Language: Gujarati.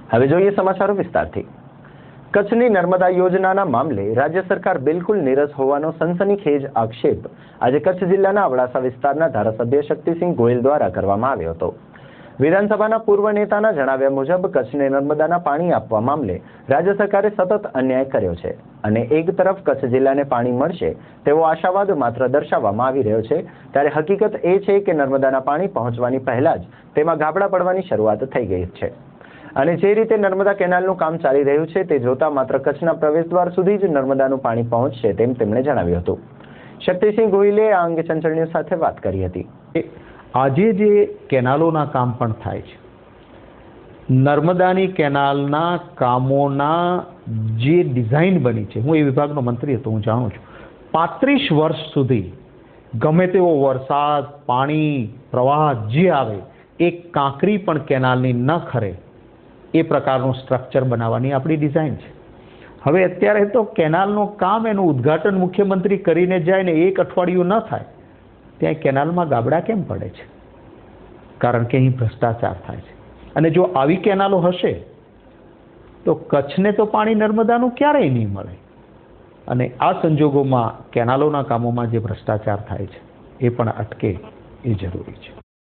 હવે જોઈએ સમાચારો વિસ્તારથી। કચ્છની નર્મદા યોજનાના મામલે રાજ્ય સરકાર બિલકુલ નીરસ હોવાનો સનસનીખેજ આક્ષેપ આજે કચ્છ જિલ્લાના અબડાસા વિસ્તારના ધારાસભ્ય શક્તિસિંહ ગોહિલ દ્વારા કરવામાં આવ્યો હતો। વિધાનસભાના પૂર્વ નેતાના જણાવ્યા મુજબ કચ્છને નર્મદાના પાણી આપવા મામલે રાજ્ય સરકારે સતત અન્યાય કર્યો છે અને એક તરફ કચ્છ જિલ્લાને પાણી મળશે તેવો આશાવાદ માત્ર દર્શાવવામાં આવી રહ્યો છે, ત્યારે હકીકત એ છે કે નર્મદાના પાણી પહોંચવાની પહેલા જ તેમાં ગાબડા પડવાની શરૂઆત થઈ ગઈ છે અને જે રીતે નર્મદા કેનાલનું કામ ચાલી રહ્યું છે તે જોતા માત્ર કચ્છના પ્રવેશદ્વાર સુધી જ નર્મદાનું પાણી પહોંચશે તેમ તેમણે જણાવ્યું હતું। શક્તિસિંહ ગોહિલે આ અંગે ચંચળ ન્યૂઝ સાથે વાત કરી હતી। આજે જે કેનાલોના કામ પણ થાય છે, નર્મદાની કેનાલના કામોના જે ડિઝાઇન બની છે, હું એ વિભાગનો મંત્રી હતો, હું જાણું છું, 35 વર્ષ સુધી ગમે તેવો વરસાદ, પાણી, પ્રવાહ જે આવે એક કાંકરી પણ કેનાલની ન ખરે એ પ્રકારનું સ્ટ્રક્ચર બનાવવાની આપણી ડિઝાઇન છે। હવે અત્યારે તો કેનાલનું કામ, એનું ઉદ્ઘાટન મુખ્યમંત્રી કરીને જાય ને એક અઠવાડિયું ન થાય ત્યાં કેનાલમાં ગાબડા કેમ પડે છે? કારણ કે અહીં ભ્રષ્ટાચાર થાય છે અને જો આવી કેનાલો હશે તો કચ્છને તો પાણી નર્મદાનું ક્યારેય નહીં મળે અને આ સંજોગોમાં કેનાલોના કામોમાં જે ભ્રષ્ટાચાર થાય છે એ પણ અટકે એ જરૂરી છે।